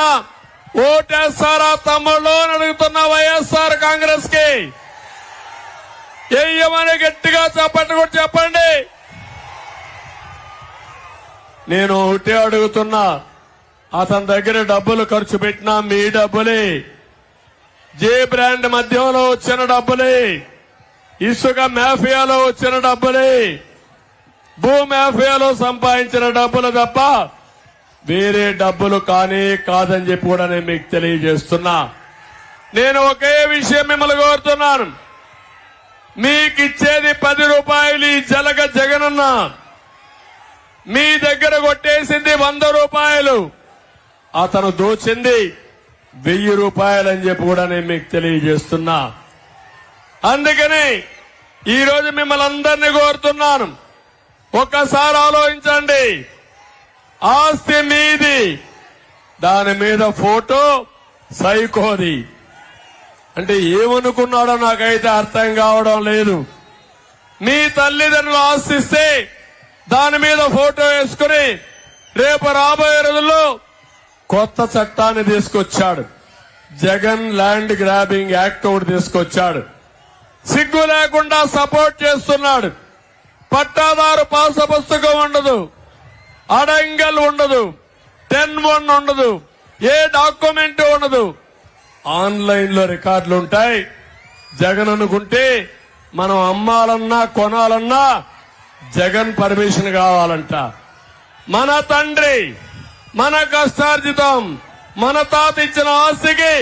అయినా ఓటేస్తారా తమ్ముళ్ళు అని అడుగుతున్న వైఎస్ఆర్ కాంగ్రెస్ కి ఏమని గట్టిగా చప్పట్లు కూడా చెప్పండి. నేను ఒకటే అడుగుతున్నా, అతని దగ్గర డబ్బులు ఖర్చు పెట్టినా మీ డబ్బులే, జే బ్రాండ్ మద్యంలో వచ్చిన డబ్బులే, ఇసుక మాఫియాలో వచ్చిన డబ్బులే, భూ మాఫియాలో సంపాదించిన డబ్బులు తప్ప వేరే డబ్బులు కానీ కాదని చెప్పి కూడా నేను మీకు తెలియజేస్తున్నా. నేను ఒకే విషయం మిమ్మల్ని కోరుతున్నాను, మీకిచ్చేది 10 రూపాయలు ఈ జలగ జగనన్న, మీ దగ్గర కొట్టేసింది 100 రూపాయలు, అతను దోచింది 1000 రూపాయలు అని చెప్పి కూడా నేను మీకు తెలియజేస్తున్నా. అందుకని ఈరోజు మిమ్మల్ని అందరినీ కోరుతున్నాను, ఒక్కసారి ఆలోచించండి. ఆస్తి మీది, దాని మీద ఫోటో సైకోది అంటే ఏమనుకున్నాడో నాకైతే అర్థం కావడం లేదు. మీ తల్లిదండ్రులు ఆస్తిస్తే దాని మీద ఫోటో వేసుకుని రేపు రాబోయే రోజుల్లో కొత్త చట్టాన్ని తీసుకొచ్చాడు, జగన్ ల్యాండ్ గ్రాబింగ్ యాక్ట్ ఒకటి తీసుకొచ్చాడు. సిగ్గు లేకుండా సపోర్ట్ చేస్తున్నాడు. పట్టాదారు పాస పుస్తకం ఉండదు, అడంగల్ ఉండదు, 10-1 ఉండదు, ఏ డాక్యుమెంట్ ఉండదు, ఆన్లైన్ లో రికార్డులు ఉంటాయి. జగన్ అనుకుంటే మనం అమ్మాలన్నా కొనాలన్నా జగన్ పర్మిషన్ కావాలంట. మన తండ్రి, మన కష్టార్జితం, మన తాత ఇచ్చిన ఆస్తికి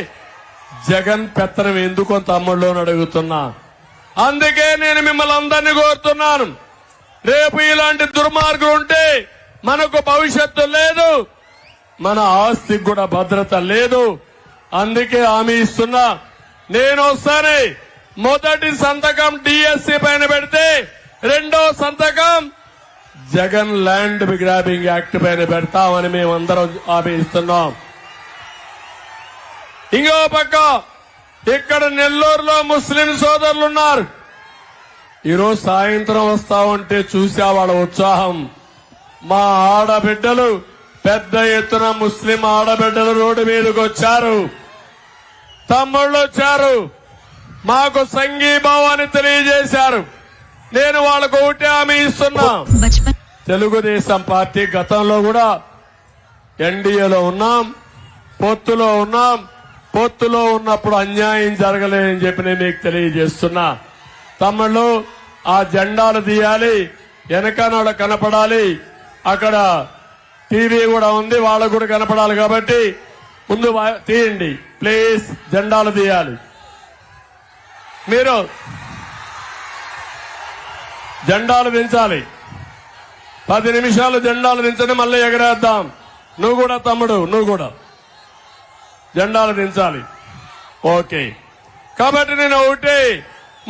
జగన్ పెత్తనం ఎందుకు తమ్ముళ్ళు అడుగుతున్నా. అందుకే నేను మిమ్మల్ని అందరినీ కోరుతున్నాను, రేపు ఇలాంటి దుర్మార్గులు ఉంటే మనకు భవిష్యత్తు లేదు, మన ఆస్తికి కూడా భద్రత లేదు. అందుకే హామీ ఇస్తున్నా, నేను ఒకసారి మొదటి సంతకం డిఎస్సి పైన పెడితే రెండో సంతకం జగన్ ల్యాండ్ గ్రాబింగ్ యాక్ట్ పైన పెడతామని మేమందరం హామీ ఇస్తున్నాం. ఇంకో పక్క ఇక్కడ నెల్లూరులో ముస్లిం సోదరులున్నారు. ఈరోజు సాయంత్రం వస్తా ఉంటే చూసా వాళ్ళ ఉత్సాహం. మా ఆడబిడ్డలు పెద్ద ఎత్తున ముస్లిం ఆడబిడ్డలు రోడ్డు మీదకి వచ్చారు, తమ్ముళ్ళు వచ్చారు, మాకు సంఘీభావాన్ని తెలియజేశారు. నేను వాళ్ళకు ఒకటే హామీ ఇస్తున్నా, తెలుగుదేశం పార్టీ గతంలో కూడా ఎన్డీఏలో ఉన్నాం, పొత్తులో ఉన్నాం, పొత్తులో ఉన్నప్పుడు అన్యాయం జరగలేదని చెప్పి నేను మీకు తెలియజేస్తున్నా. తమ్ముళ్ళు ఆ జెండాలు తీయాలి, వెనకనాడ కనపడాలి, అక్కడ టీవీ కూడా ఉంది వాళ్ళకు కూడా కనపడాలి కాబట్టి ముందు తీయండి ప్లీజ్, జెండాలు తీయాలి. మీరు జెండాలు దించాలి, 10 నిమిషాలు జెండాలు దించని మళ్ళీ ఎగరేద్దాం. నువ్వు కూడా తమ్ముడు, నువ్వు కూడా జెండాలు దించాలి. ఓకే, కాబట్టి నేను ఒకటి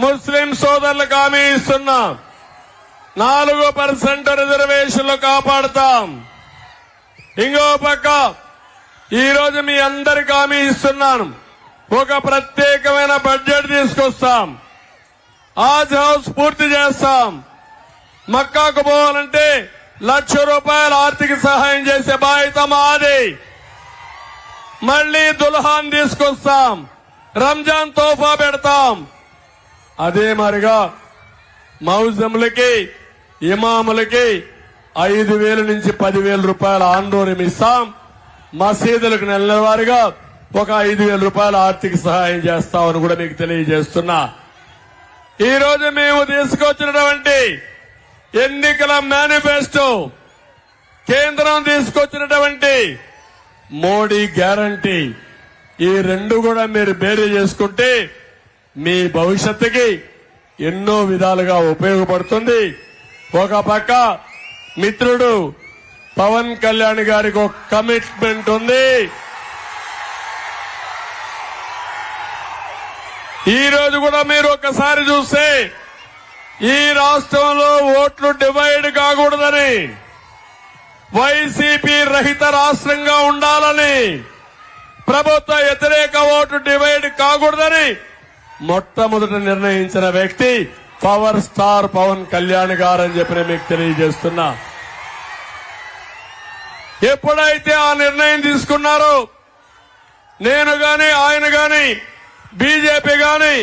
ముస్లిం సోదరులకు హామీ ఇస్తున్నా, 4% రిజర్వేషన్లు కాపాడుతాం. ఇంకో పక్క ఈరోజు మీ అందరికి హామీ ఇస్తున్నాను, ఒక ప్రత్యేకమైన బడ్జెట్ తీసుకొస్తాం, ఆజ్ హౌస్ పూర్తి చేస్తాం. మక్కాకు పోవాలంటే 1,00,000 రూపాయల ఆర్థిక సహాయం చేసే బాధ్యత మాది. మళ్లీ దుల్హాన్ తీసుకొస్తాం, రంజాన్ తోఫా పెడతాం. అదే మరిగా మౌజములకి, ఇమాములకి 5,000 నుంచి 10,000 రూపాయల ఆందోళన ఇస్తాం. మసీదులకు నెలవారీగా ఒక 5,000 రూపాయల ఆర్థిక సహాయం చేస్తామని కూడా మీకు తెలియజేస్తున్నా. ఈ రోజు మేము తీసుకొచ్చినటువంటి ఎన్నికల మేనిఫెస్టో, కేంద్రం తీసుకొచ్చినటువంటి మోడీ గ్యారంటీ, ఈ రెండు కూడా మీరు బేరీ చేసుకుంటే మీ భవిష్యత్తుకి ఎన్నో విధాలుగా ఉపయోగపడుతుంది. ఒక పక్క మిత్రుడు పవన్ కళ్యాణ్ గారికి ఒక కమిట్మెంట్ ఉంది. ఈ రోజు కూడా మీరు ఒకసారి చూస్తే ఈ రాష్ట్రంలో ఓట్లు డివైడ్ కాకూడదని, వైసీపీ రహిత రాష్ట్రంగా ఉండాలని, ప్రభుత్వ వ్యతిరేక ఓటు డివైడ్ కాకూడదని మొట్టమొదట నిర్ణయించిన వ్యక్తి పవర్ స్టార్ పవన్ కళ్యాణ్ గారని చెప్పి మీకు తెలియజేస్తున్నా. ఎప్పుడైతే ఆ నిర్ణయం తీసుకున్నారో నేను గాని ఆయన గాని బీజేపీ గాని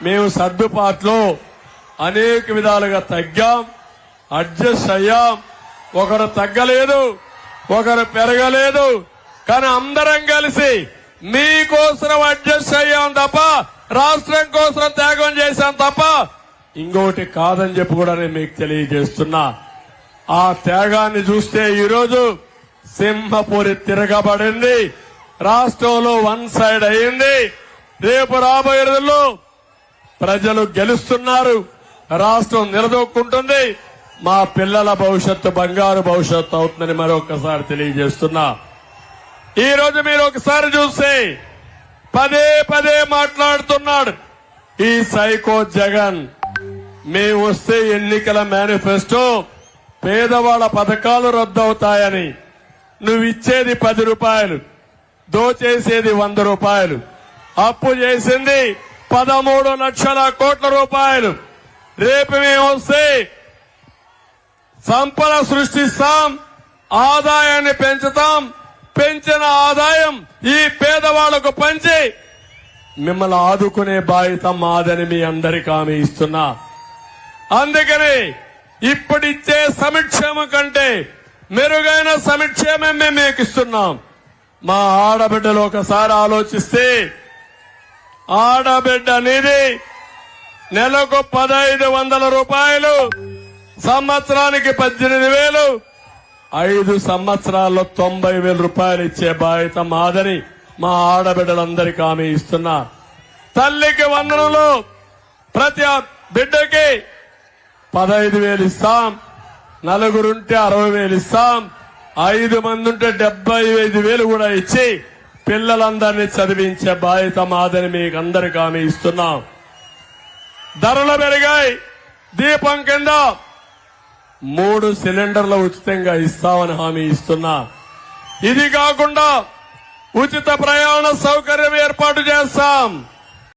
మేము సర్దుబాటులో అనేక విధాలుగా తగ్గాం, అడ్జస్ట్ అయ్యాం. ఒకరు తగ్గలేదు, ఒకరు పెరగలేదు. కానీ అందరం కలిసి మీకోసం అడ్జస్ట్ అయ్యాం తప్ప, రాష్ట్రం కోసం త్యాగం చేశాం తప్ప ఇంకోటి కాదని చెప్పి కూడా నేను మీకు తెలియజేస్తున్నా. ఆ త్యాగాన్ని చూస్తే ఈరోజు సింహపురి తిరగబడింది, రాష్ట్రంలో వన్ సైడ్ అయింది. రేపు రాబోయే రోజుల్లో ప్రజలు గెలుస్తున్నారు, రాష్ట్రం నిలదొక్కుంటుంది. మా పిల్లల భవిష్యత్తు బంగారు భవిష్యత్తు అవుతుందని మరొకసారి తెలియజేస్తున్నా. ఈ రోజు మీరు ఒకసారి చూస్తే పదే పదే మాట్లాడుతున్నాడు ఈ సైకో జగన్. మేము వస్తే ఎన్నికల మేనిఫెస్టో పేదవాళ్ల పథకాలు రద్దవుతాయని, నువ్విచ్చేది 10 రూపాయలు, దోచేసేది 100 రూపాయలు, అప్పు చేసింది 13 లక్షల కోట్ల రూపాయలు. రేపు మేము వస్తే సంపద సృష్టిస్తాం, ఆదాయాన్ని పెంచుతాం. పెంచిన ఆదాయం ఈ పేదవాళ్లకు పంచి మిమ్మల్ని ఆదుకునే బాధ్యత మాదని మీ అందరికీ హామీ ఇస్తున్నా. అందుకని ఇప్పుడిచ్చే సంక్షేమం కంటే మెరుగైన సంక్షేమం మేము మీకు ఇస్తున్నాం. మా ఆడబిడ్డలు ఒకసారి ఆలోచిస్తే, ఆడబిడ్డ అనేది నెలకు 1500 రూపాయలు, సంవత్సరానికి 18,000, 5 సంవత్సరాల్లో 90,000 రూపాయలు ఇచ్చే బాధ్యత మాదని మా ఆడబిడ్డలందరికీ హామీ ఇస్తున్నా. తల్లికి వందనంలో ప్రతి బిడ్డకి 15,000 ఇస్తాం, నలుగురుంటే 60,000 ఇస్తాం, 5 మంది ఉంటే 75,000 కూడా ఇచ్చి పిల్లలందరినీ చదివించే బాధ్యత మాదని మీకు అందరికీ హామీ ఇస్తున్నాం. ధరలు పెరిగాయి, దీపం కింద 3 సిలిండర్లు ఉచితంగా ఇస్తామని హామీ ఇస్తున్నా. ఇది కాకుండా ఉచిత ప్రయాణ సౌకర్యం ఏర్పాటు చేస్తాం.